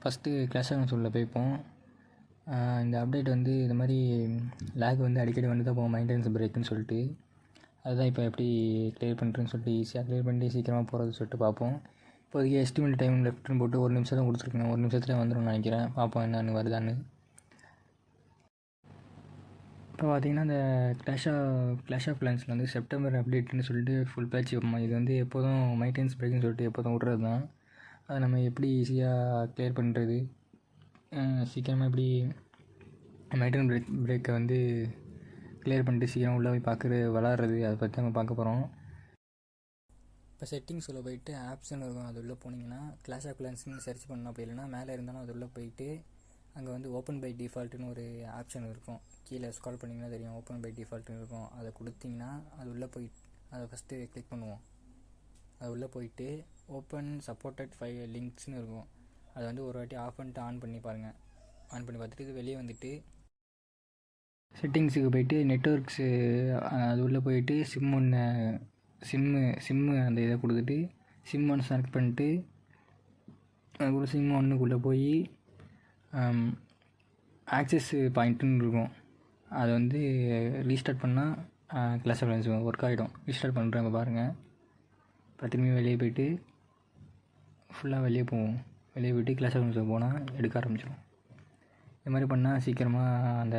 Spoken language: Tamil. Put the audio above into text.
ஃபஸ்ட்டு கிளாஷ் ஆஃப் உள்ள போய்ப்போம். இந்த அப்டேட் வந்து இது மாதிரி லேக் வந்து அடிக்கடி வந்து தான் போகும் மெயின்டெனன்ஸ் பிரேக்குன்னு சொல்லிட்டு. அதுதான் இப்போ எப்படி கிளியர் பண்ணுறேன்னு சொல்லிட்டு ஈஸியாக கிளியர் பண்ணிட்டு சீக்கிரமாக போகிறது சொல்லிட்டு பார்ப்போம். இப்போதைக்கு எஸ்டிமேட் டைம் லெஃப்ட்னு போட்டு 1 நிமிஷம் தான் கொடுத்துருக்கேன். 1 நிமிஷத்தில் வந்துடும் நினைக்கிறேன். பார்ப்போம் என்னென்னு வருதான்னு. இப்போ பார்த்திங்கன்னா இந்த கிளாஷ் ஆஃப் கிளான்ஸில் வந்து செப்டம்பர் அப்டேட்னு சொல்லிட்டு ஃபுல் பேட்ச் வைப்போம். இது வந்து எப்போதும் மெயின்டெனன்ஸ் பிரேக்குன்னு சொல்லிட்டு எப்போதும் விட்றது தான். அதை நம்ம எப்படி ஈஸியாக கிளியர் பண்ணுறது, சீக்கிரமாக எப்படி மெயின்டெனன்ஸ் பிரேக்கை வந்து கிளியர் பண்ணிட்டு சீக்கிரம் உள்ளே போய் விளாட்றது, அதை பற்றி நம்ம பார்க்க போகிறோம். இப்போ செட்டிங்ஸில் போயிட்டு ஆப்ஸ்ன்னு இருக்கும், அது உள்ளே போனீங்கன்னா கிளாஷ் ஆஃப் கிளான்ஸ்னு சர்ச் பண்ணணும். அப்படி இல்லைனா மேலே இருந்தாலும் அது உள்ளே போயிட்டு அங்கே வந்து ஓப்பன் பை டிஃபால்ட்டுன்னு ஒரு ஆப்ஷன் இருக்கும். கீழே ஸ்க்ரால் பண்ணிங்கன்னா தெரியும், ஓப்பன் பை டிஃபால்ட்டுன்னு இருக்கும். அதை கொடுத்திங்கன்னா அது உள்ளே போய் அதை ஃபஸ்ட்டு கிளிக் பண்ணுவோம். அது உள்ளே போயிட்டு ஓப்பன் சப்போர்ட்டட் லிங்க்ஸ்னு இருக்கும். அதை வந்து ஒரு வாட்டி ஆஃப் பண்ணிட்டு ஆன் பண்ணி பாருங்கள். ஆன் பண்ணி பார்த்துட்டு இது வெளியே வந்துட்டு செட்டிங்ஸுக்கு போயிட்டு நெட்ஒர்க்ஸு அது உள்ளே போயிட்டு சிம்மு அந்த இதை கொடுத்துட்டு சிம் ஒன்று செலக்ட் பண்ணிட்டு அதுக்குள்ளே சிம் ஒன்றுக்குள்ளே போய் ஆக்சஸ் பாயிண்ட்டுன்னு இருக்கும். அதை வந்து ரீஸ்டார்ட் பண்ணால் கிளாஷ் ஆஃப் கிளான்ஸ் ஒர்க் ஆகிடும். ரீஸ்டார்ட் பண்ணுறேன் இப்போ பாருங்கள். இப்போ திரும்பி வெளியே போய்ட்டு ஃபுல்லாக வெளியே போவோம். வெளியே போய்ட்டு கிளாஷ் ஆஃப் கிளான்ஸ் போனால் எடுக்க ஆரம்பிச்சிடும். இது மாதிரி பண்ணால் சீக்கிரமாக அந்த